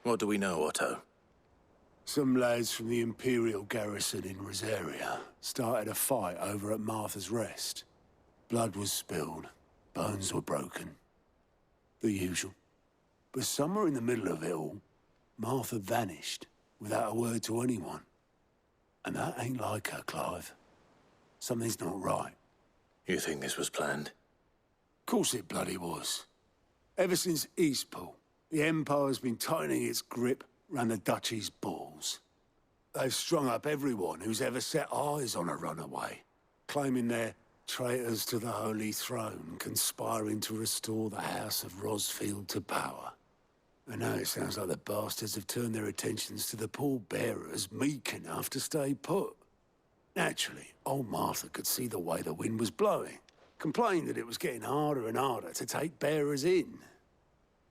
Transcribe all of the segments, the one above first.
What do we know, Otto? Some lads from the Imperial garrison in Rosaria started a fight over at Martha's Rest. Blood was spilled, bones were broken. The usual. But somewhere in the middle of it all, Martha vanished without a word to anyone. And that ain't like her, Clive. Something's not right. You think this was planned? Course it bloody was. Ever since Eastpool, the Empire's been tightening its grip round the Duchy's balls. They've strung up everyone who's ever set eyes on a runaway, claiming they're traitors to the Holy Throne, conspiring to restore the House of Rosfield to power. And now it sounds like the bastards have turned their attentions to the pallbearers meek enough to stay put. Naturally, old Martha could see the way the wind was blowing, complained that it was getting harder and harder to take bearers in.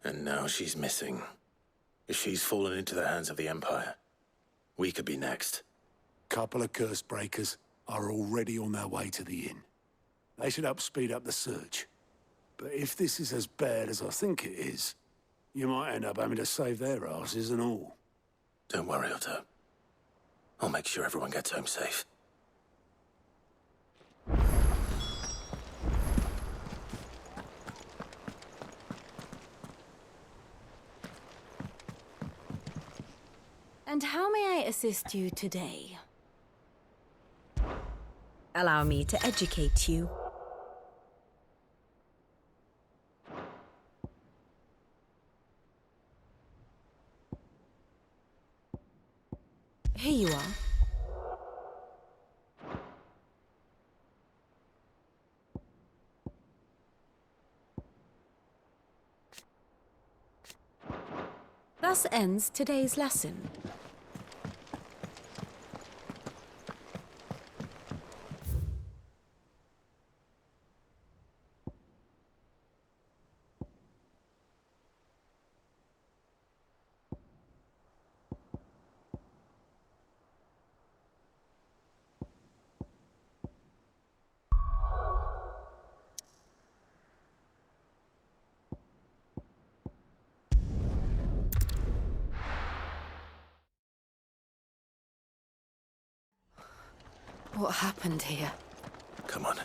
And now she's missing. If she's fallen into the hands of the Empire, we could be next. Couple of curse breakers are already on their way to the inn. They should help speed up the search. But if this is as bad as I think it is, you might end up having to save their asses and all. Don't worry, Otto. I'll make sure everyone gets home safe. And how may I assist you today? Allow me to educate you. Here you are. Thus ends today's lesson. What happened here? Come on.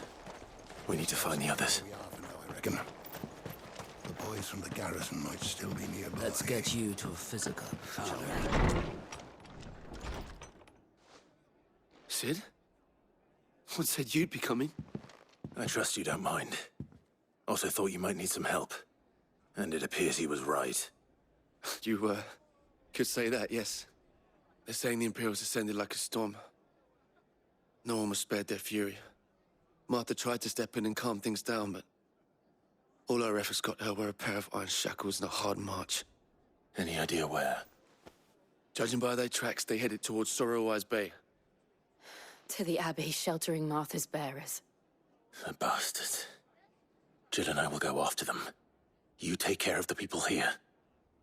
We need to find the others. We half an hour, I reckon. The boys from the garrison might still be nearby. Let's get you to a physical. Sid? What said you'd be coming? I trust you don't mind. Also thought you might need some help. And it appears he was right. You, could say that, yes. They're saying the Imperials descended like a storm. No one was spared their fury. Martha tried to step in and calm things down, but all our efforts got her were a pair of iron shackles and a hard march. Any idea where? Judging by their tracks, they headed towards Sorrowwise Bay. To the Abbey sheltering Martha's bearers. The bastards. Jill and I will go after them. You take care of the people here.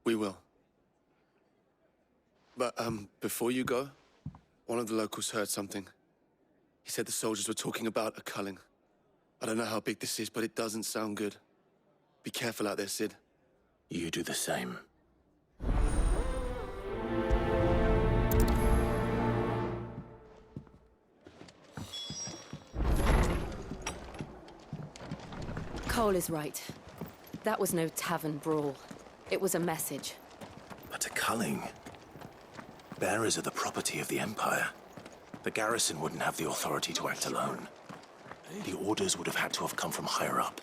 We will. But, before you go, one of the locals heard something. He said the soldiers were talking about a culling. I don't know how big this is, but it doesn't sound good. Be careful out there, Sid. You do the same. Cole is right. That was no tavern brawl. It was a message. But a culling? Bearers are the property of the Empire. The garrison wouldn't have the authority to act alone. The orders would have had to have come from higher up.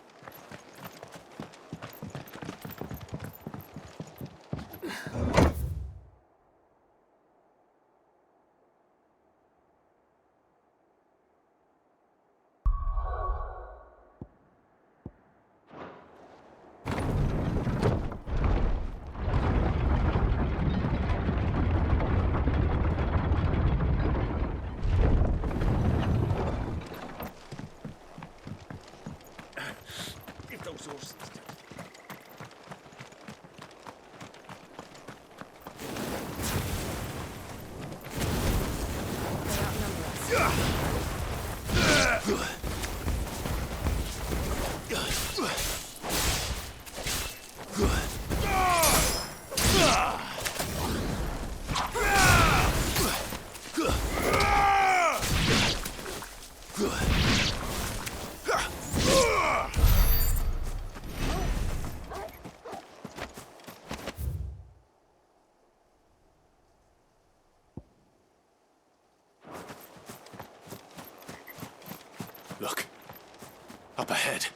up ahead.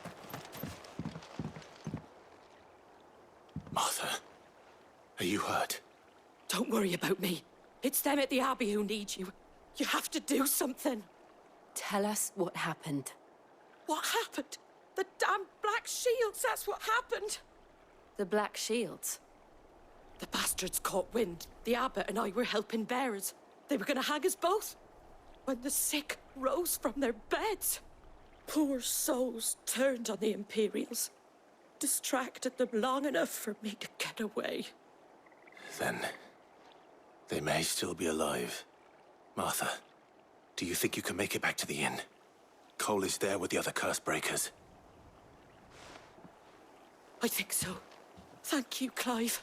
Martha, are you hurt? Don't worry about me. It's them at the Abbey who need you. You have to do something. Tell us what happened. What happened? The damn Black Shields, that's what happened. The Black Shields. The bastards caught wind. The abbot and I were helping bearers. They were gonna hang us both. When the sick rose from their beds, poor souls turned on the Imperials. Distracted them long enough for me to get away. Then they may still be alive. Martha, do you think you can make it back to the inn? Cole is there with the other curse breakers. I think so. Thank you, Clive.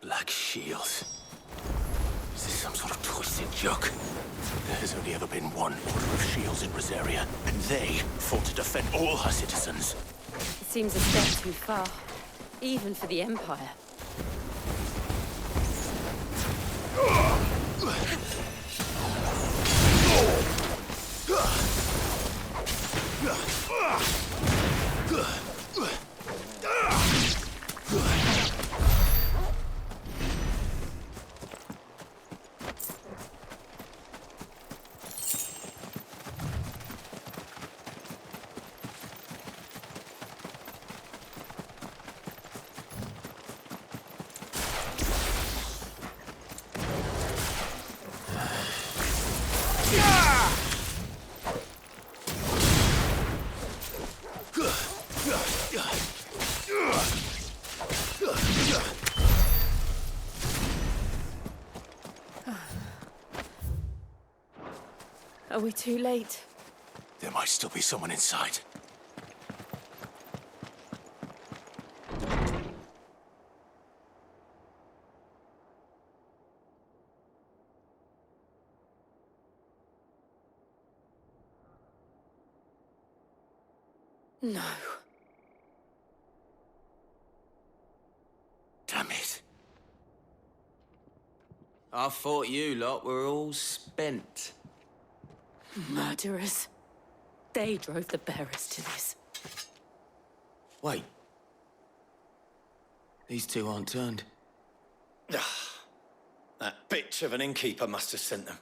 Black Shields. Is this some sort of twisted joke? There has only ever been one Order of Shields in Rosaria, and they fought to defend all her citizens. It seems a step too far, even for the Empire. Are we too late? There might still be someone inside. No. Damn it. I thought you lot were all spent. Murderers. They drove the bearers to this. Wait. These two aren't turned. That bitch of an innkeeper must have sent them.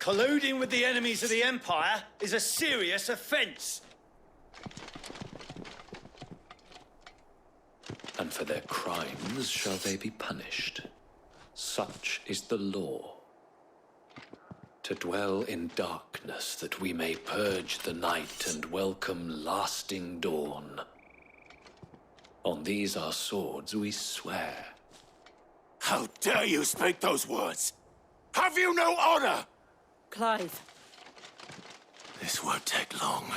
Colluding with the enemies of the Empire is a serious offense. And for their crimes shall they be punished. Such is the law. To dwell in darkness that we may purge the night and welcome lasting dawn. On these our swords we swear. How dare you speak those words? Have you no honor? Clive. This won't take long.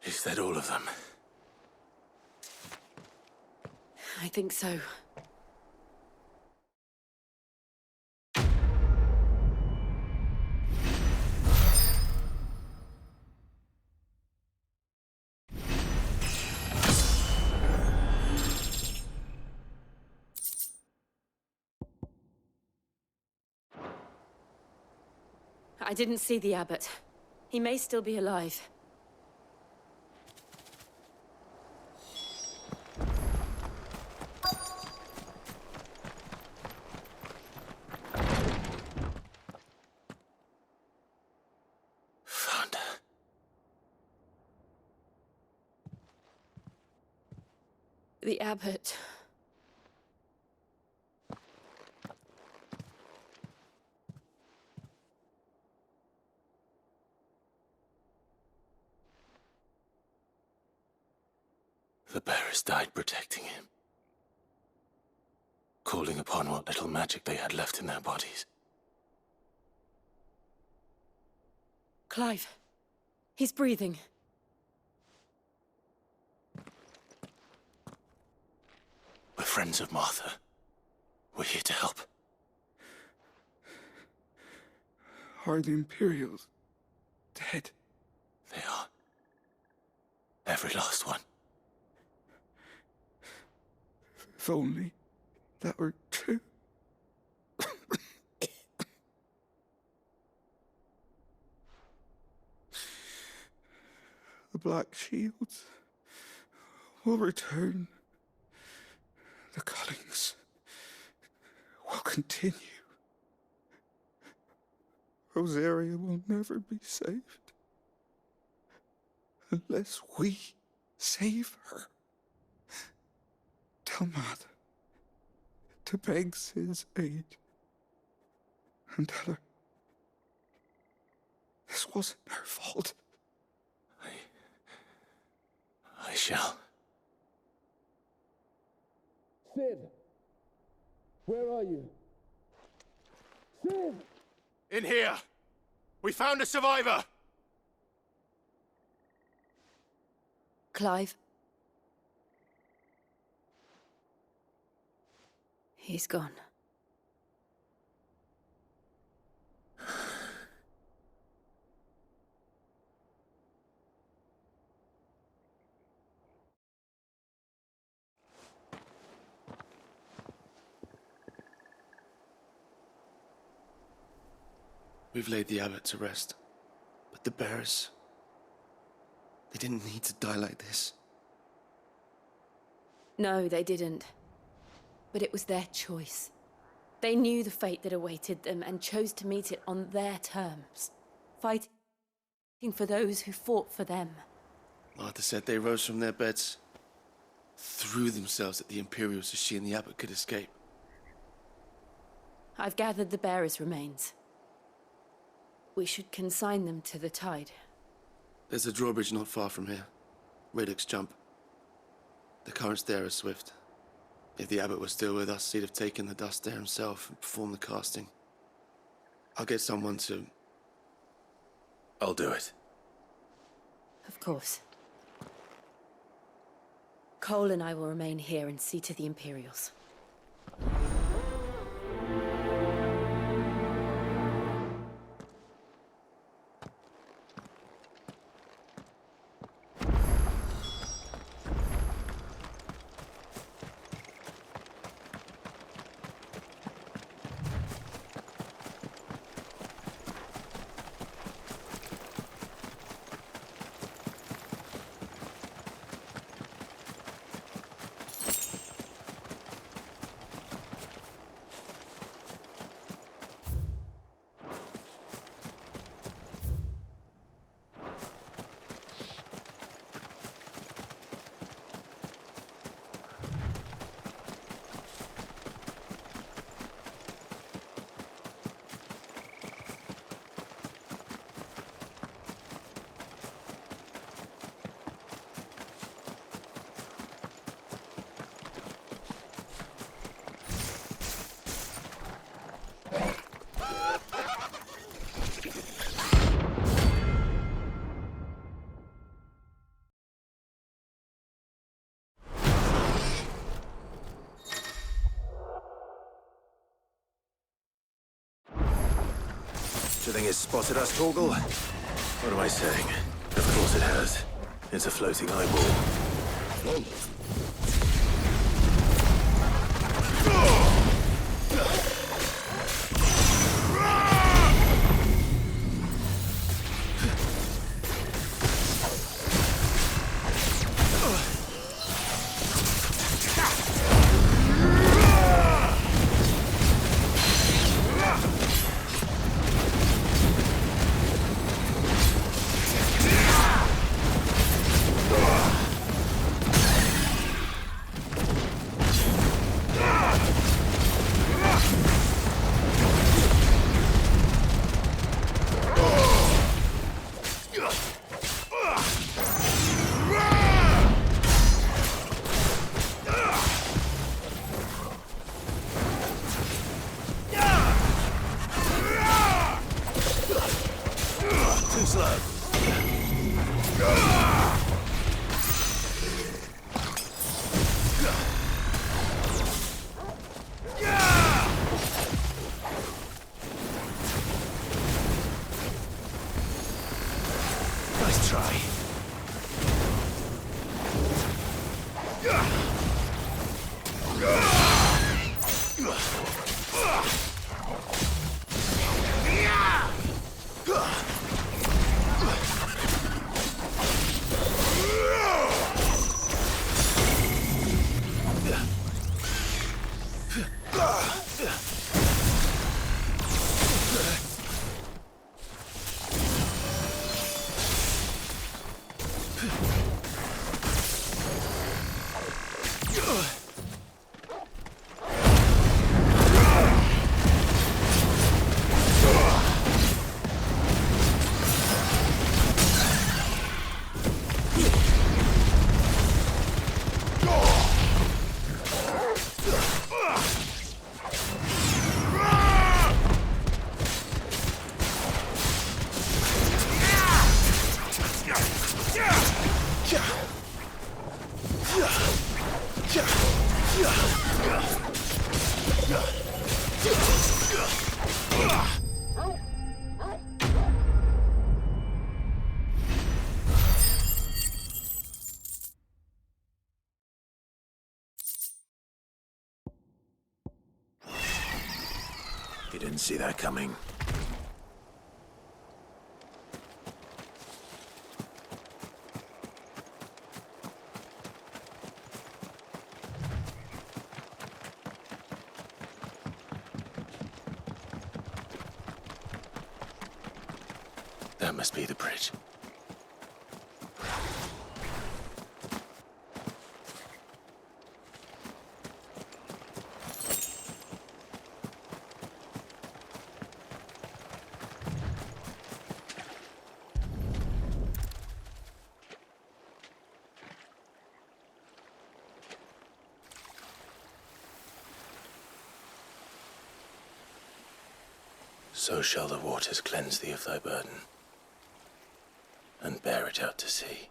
Is that all of them? I think so. I didn't see the abbot. He may still be alive. The abbot. The bearers died protecting him, calling upon what little magic they had left in their bodies. Clive. He's breathing. We're friends of Martha. We're here to help. Are the Imperials dead? They are. Every last one. If only that were true. The Black Shields will return. The cullings will continue. Rosaria will never be saved unless we save her. Tell Mother to beg Sid's aid and tell her this wasn't her fault. I shall. Sid! Where are you? Sid! In here! We found a survivor! Clive. He's gone. We've laid the abbot to rest. But the bearers... they didn't need to die like this. No, they didn't. But it was their choice. They knew the fate that awaited them and chose to meet it on their terms. Fighting for those who fought for them. Martha said they rose from their beds, threw themselves at the Imperials so she and the abbot could escape. I've gathered the bearers' remains. We should consign them to the tide. There's a drawbridge not far from here. Radix Jump. The currents there are swift. If the abbot was still with us, he'd have taken the dust there himself and performed the casting. I'll get someone to... I'll do it. Of course. Cole and I will remain here and see to the Imperials. Do you think it's spotted us, Torgal? What am I saying? Of course it has. It's a floating eyeball. You didn't see that coming. That must be the bridge. So shall the waters cleanse thee of thy burden, and bear it out to sea.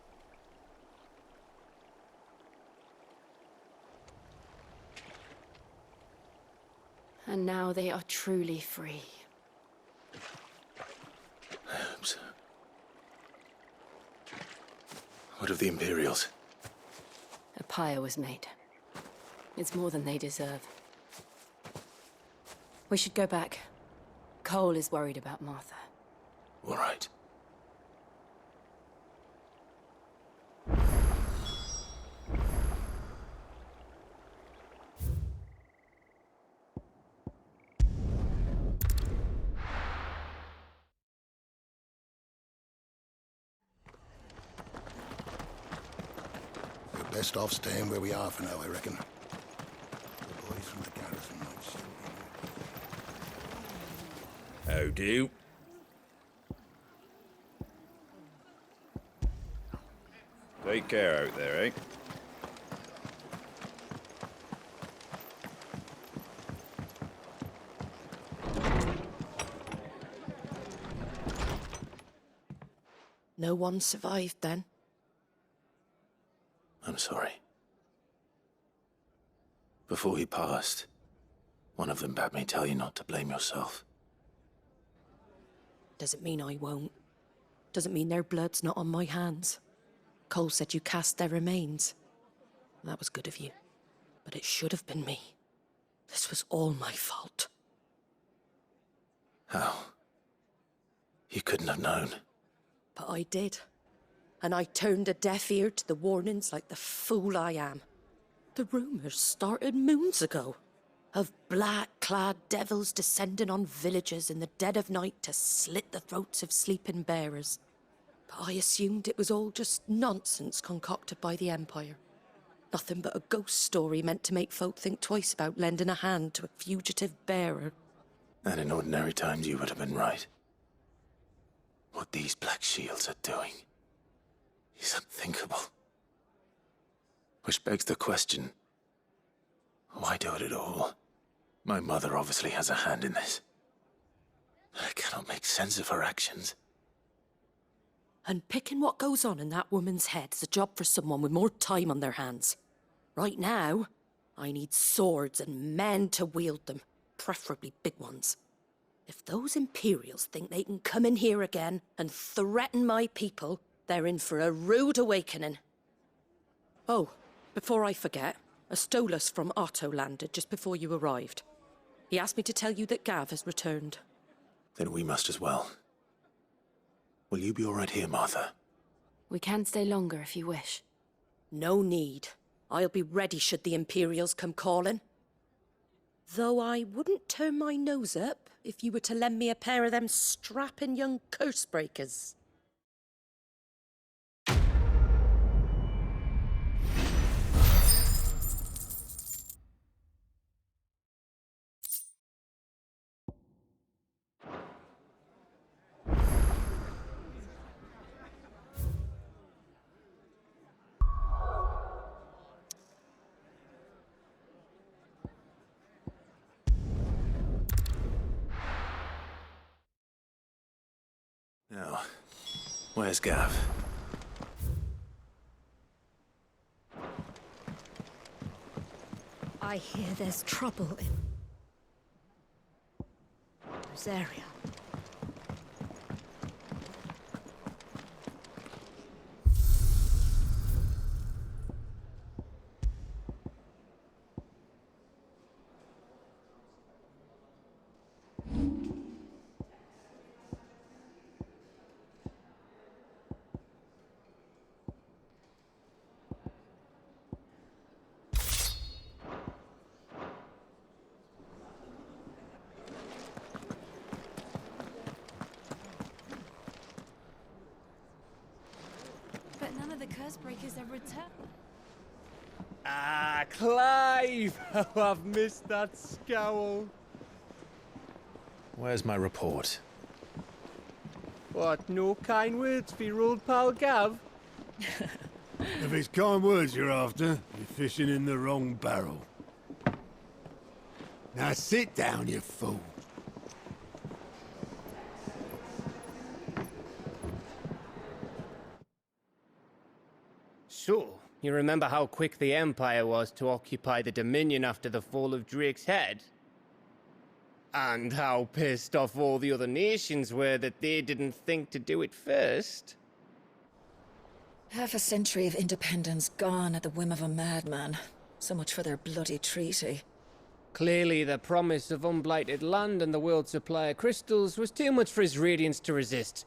And now they are truly free. I hope so. What of the Imperials? A pyre was made. It's more than they deserve. We should go back. Cole is worried about Martha. All right. We're best off staying where we are for now, I reckon. The boys from the garrison might still be... How do? Take care out there, eh? No one survived then? I'm sorry. Before he passed, one of them bade me tell you not to blame yourself. Doesn't mean I won't. Doesn't mean their blood's not on my hands. Cole said you cast their remains. That was good of you. But it should have been me. This was all my fault. How? You couldn't have known. But I did. And I turned a deaf ear to the warnings like the fool I am. The rumours started moons ago. Of black-clad devils descending on villages in the dead of night to slit the throats of sleeping bearers. But I assumed it was all just nonsense concocted by the Empire. Nothing but a ghost story meant to make folk think twice about lending a hand to a fugitive bearer. And in ordinary times you would have been right. What these Black Shields are doing is unthinkable. Which begs the question, why do it at all? My mother obviously has a hand in this. I cannot make sense of her actions. And picking what goes on in that woman's head is a job for someone with more time on their hands. Right now, I need swords and men to wield them, preferably big ones. If those Imperials think they can come in here again and threaten my people, they're in for a rude awakening. Oh, before I forget, a Stolas from Otto landed just before you arrived. He asked me to tell you that Gav has returned. Then we must as well. Will you be all right here, Martha? We can stay longer if you wish. No need. I'll be ready should the Imperials come calling. Though I wouldn't turn my nose up if you were to lend me a pair of them strapping young curse breakers. Now, where's Gav? I hear there's trouble in Rosaria. But none of the curse breakers have returned. Ah, Clive! Oh, I've missed that scowl. Where's my report? What, no kind words for your old pal Gav? If it's kind words you're after, you're fishing in the wrong barrel. Now sit down, you fool. So, you remember how quick the Empire was to occupy the Dominion after the fall of Drake's head? And how pissed off all the other nations were that they didn't think to do it first? Half a century of independence gone at the whim of a madman. So much for their bloody treaty. Clearly, the promise of unblighted land and the world's supply of crystals was too much for his radiance to resist.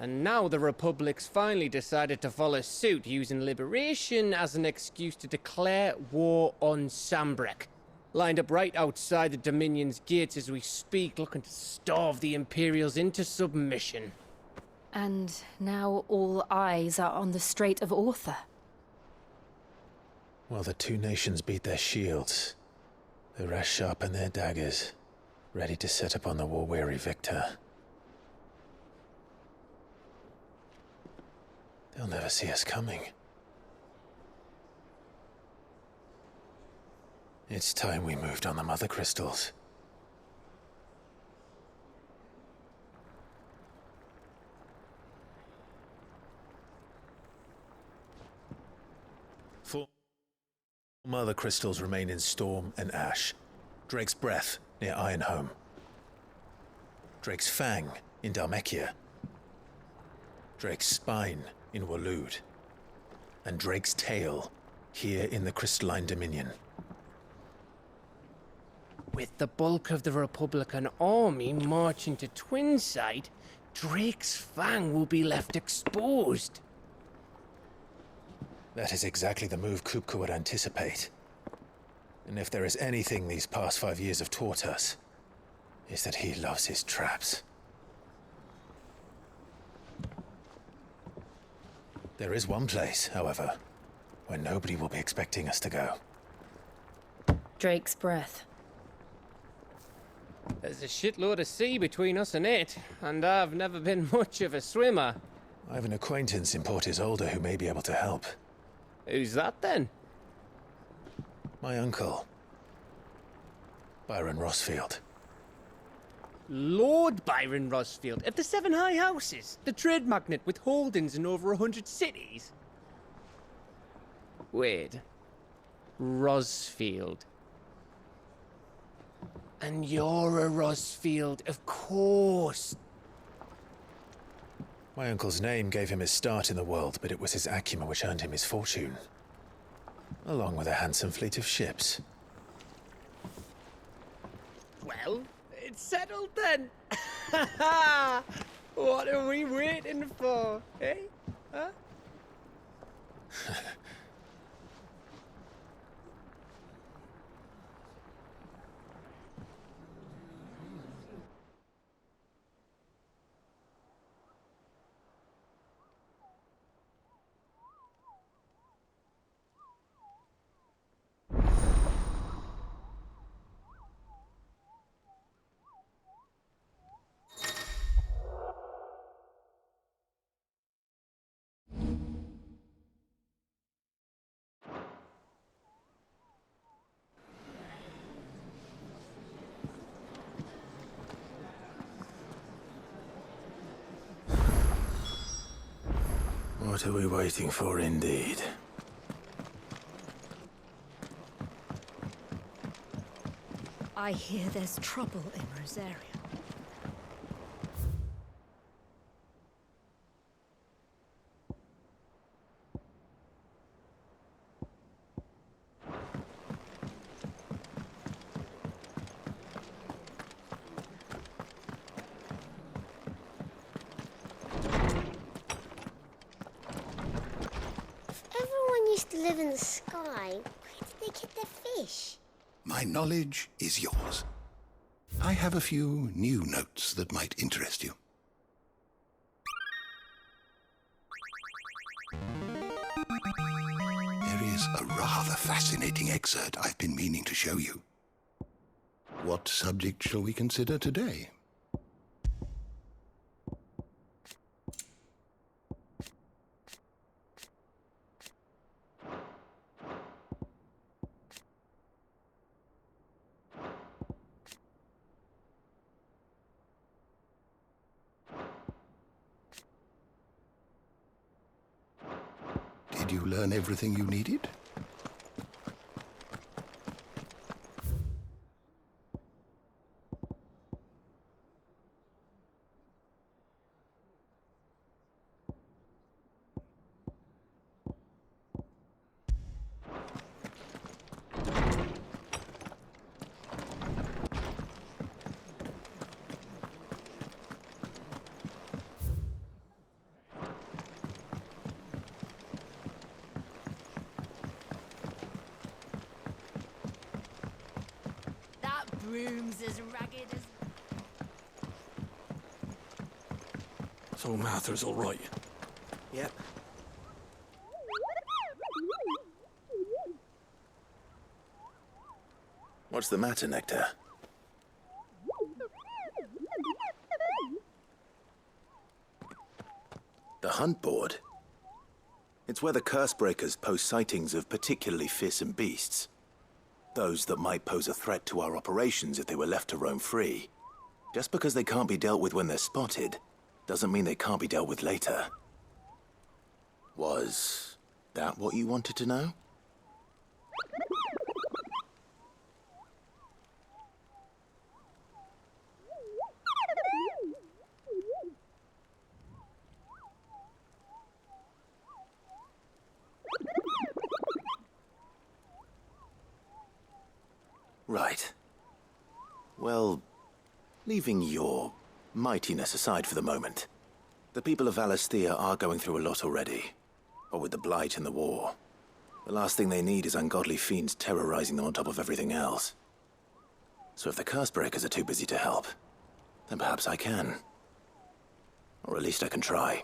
And now the Republic's finally decided to follow suit, using liberation as an excuse to declare war on Sambrek. Lined up right outside the Dominion's gates as we speak, looking to starve the Imperials into submission. And now all eyes are on the Strait of Author. Well, the two nations beat their shields. The rest sharpen their daggers, ready to set upon the war-weary victor. They'll never see us coming. It's time we moved on the mother crystals. Four mother crystals remain in Storm and Ash. Drake's Breath near Ironhome. Drake's Fang in Dhalmekia. Drake's Spine in Waloed. And Drake's Tail here in the Crystalline Dominion. With the bulk of the Republican army marching to Twinside, Drake's Fang will be left exposed. That is exactly the move Kupka would anticipate. And if there is anything these past 5 years have taught us, is that he loves his traps. There is one place, however, where nobody will be expecting us to go. Drake's Breath. There's a shitload of sea between us and it, and I've never been much of a swimmer. I have an acquaintance in Port Isolde who may be able to help. Who's that then? My uncle, Byron Rossfield. Lord Byron Rossfield of the Seven High Houses, the trade magnate with holdings in over 100 cities. Wait. Rossfield. And you're a Rossfield, of course. My uncle's name gave him his start in the world, but it was his acumen which earned him his fortune. Along with a handsome fleet of ships. Well, it's settled then. What are we waiting for, eh? Huh? What are we waiting for, indeed? I hear there's trouble in Rosaria. Everyone used to live in the sky. Where did they get their fish? My knowledge is yours. I have a few new notes that might interest you. There is a rather fascinating excerpt I've been meaning to show you. What subject shall we consider today? Did you learn everything you needed? That broom's as ragged as... So Martha's all right. Yep. What's the matter, Nectar? The hunt board? It's where the Cursebreakers post sightings of particularly fearsome beasts. Those that might pose a threat to our operations if they were left to roam free. Just because they can't be dealt with when they're spotted, doesn't mean they can't be dealt with later. Was that what you wanted to know? Right. Well, leaving your mightiness aside for the moment, the people of Valisthea are going through a lot already. What with the Blight and the war. The last thing they need is ungodly fiends terrorizing them on top of everything else. So if the Cursebreakers are too busy to help, then perhaps I can. Or at least I can try.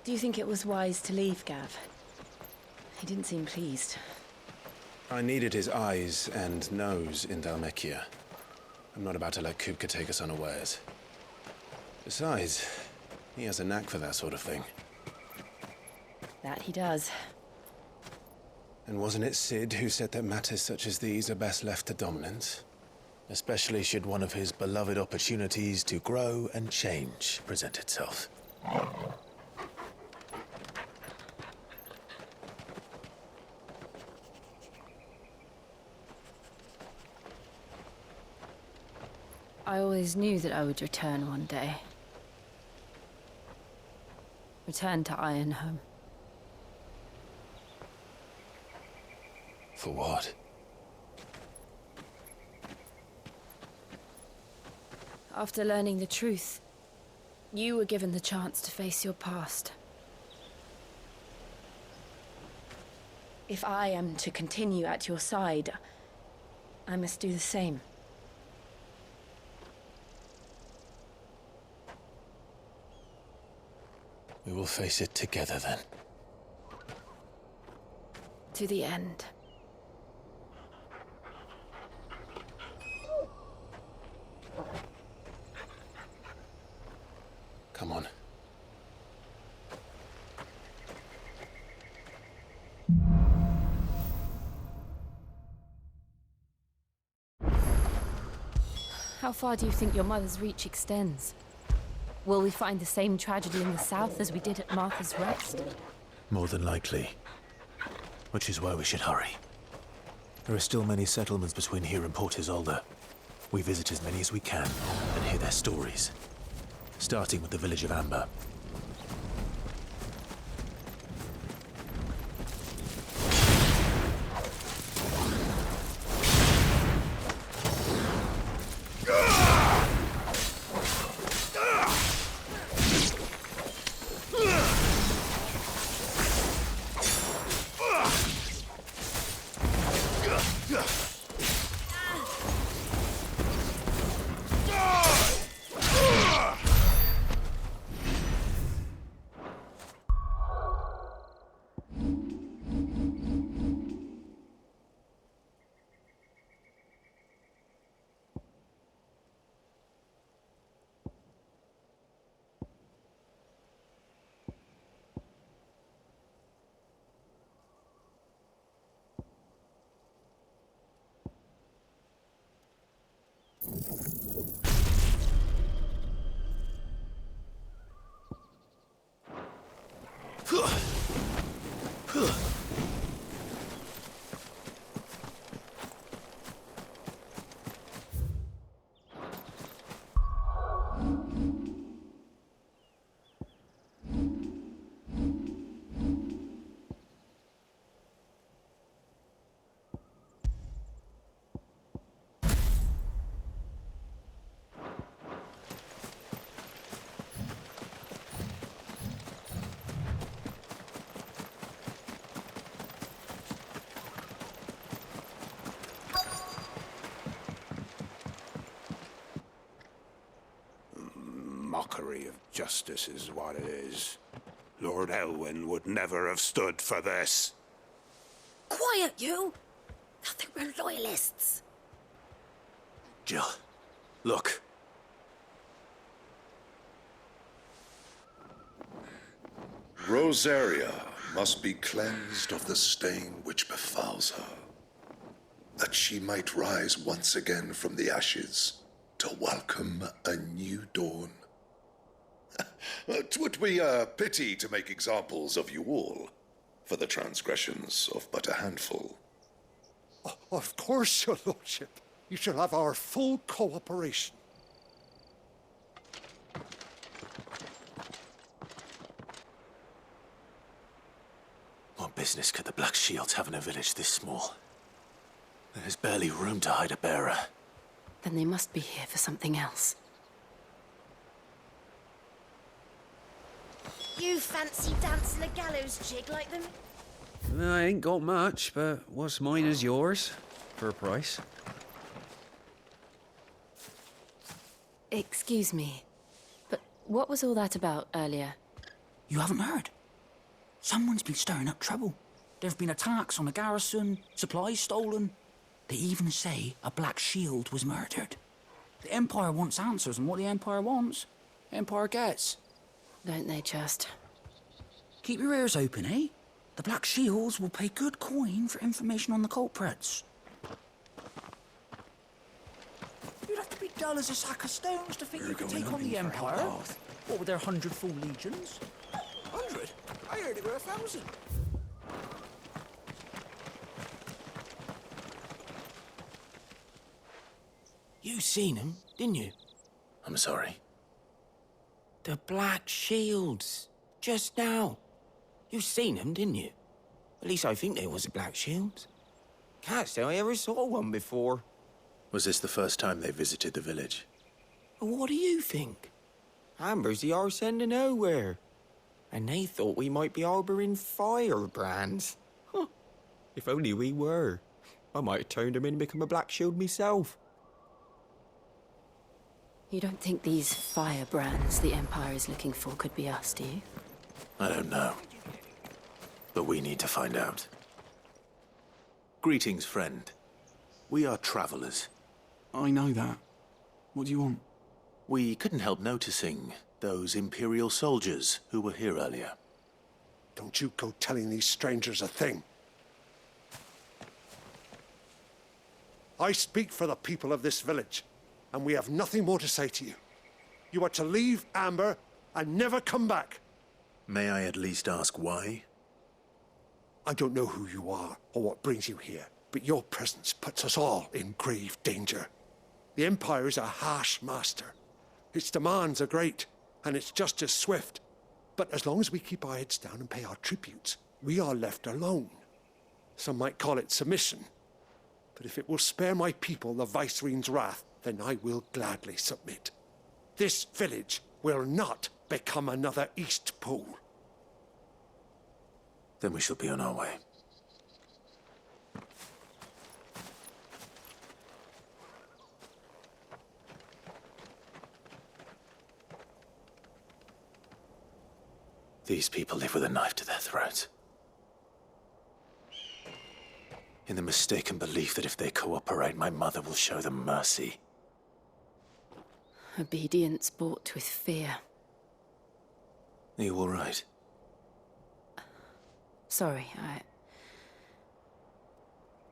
Do you think it was wise to leave, Gav? He didn't seem pleased. I needed his eyes and nose in Dhalmekia. I'm not about to let Kupka take us unawares. Besides, he has a knack for that sort of thing. That he does. And wasn't it Sid who said that matters such as these are best left to dominance? Especially should one of his beloved opportunities to grow and change present itself. I always knew that I would return one day. Return to Ironhome. For what? After learning the truth, you were given the chance to face your past. If I am to continue at your side, I must do the same. We will face it together then. To the end. Come on. How far do you think your mother's reach extends? Will we find the same tragedy in the south as we did at Martha's Rest? More than likely. Which is why we should hurry. There are still many settlements between here and Port Isolde. We visit as many as we can and hear their stories. Starting with the village of Amber. Mockery of justice is what it is. Lord Elwyn would never have stood for this. Quiet, you! I think we're loyalists. Jill, look. Rosaria must be cleansed of the stain which befouls her, that she might rise once again from the ashes to welcome a new dawn. 'Twould be a pity to make examples of you all for the transgressions of but a handful. Of course, your lordship. You shall have our full cooperation. What business could the Black Shields have in a village this small? There's barely room to hide a bearer. Then they must be here for something else. You fancy dancing a gallows jig like them? I ain't got much, but what's mine is yours, for a price. Excuse me, but what was all that about earlier? You haven't heard? Someone's been stirring up trouble. There have been attacks on the garrison, supplies stolen. They even say a Black Shield was murdered. The Empire wants answers, and what the Empire wants, Empire gets. Don't they just? Keep your ears open, eh? The Black Shields will pay good coin for information on the culprits. You'd have to be dull as a sack of stones to think you could take on the Empire. What with their 100 full legions? 100? I heard it were 1,000. You seen him, didn't you? I'm sorry. The Black Shields. Just now. You seen them, didn't you? At least I think there was a Black Shield. Can't say I ever saw one before. Was this the first time they visited the village? What do you think? Amber's the arse end of nowhere. And they thought we might be harbouring firebrands. Huh. If only we were. I might have turned them in and become a Black Shield myself. You don't think these firebrands the Empire is looking for could be us, do you? I don't know. But we need to find out. Greetings, friend. We are travelers. I know that. What do you want? We couldn't help noticing those Imperial soldiers who were here earlier. Don't you go telling these strangers a thing. I speak for the people of this village, and we have nothing more to say to you. You are to leave Amber and never come back. May I at least ask why? I don't know who you are or what brings you here, but your presence puts us all in grave danger. The Empire is a harsh master. Its demands are great, and its justice swift. But as long as we keep our heads down and pay our tributes, we are left alone. Some might call it submission. But if it will spare my people the Viceroy's wrath, then I will gladly submit. This village will not become another East Pool. Then we shall be on our way. These people live with a knife to their throats. In the mistaken belief that if they cooperate, my mother will show them mercy. Obedience bought with fear. Are you all right? Sorry,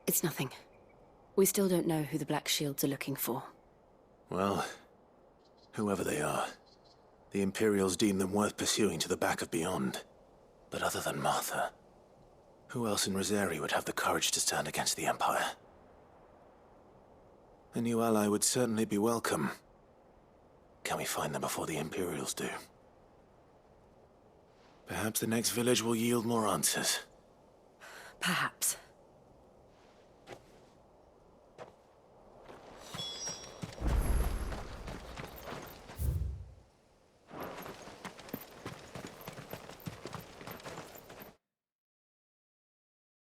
It's nothing. We still don't know who the Black Shields are looking for. Well, whoever they are, the Imperials deem them worth pursuing to the back of beyond. But other than Martha, who else in Rosari would have the courage to stand against the Empire? A new ally would certainly be welcome. Can we find them before the Imperials do? Perhaps the next village will yield more answers. Perhaps.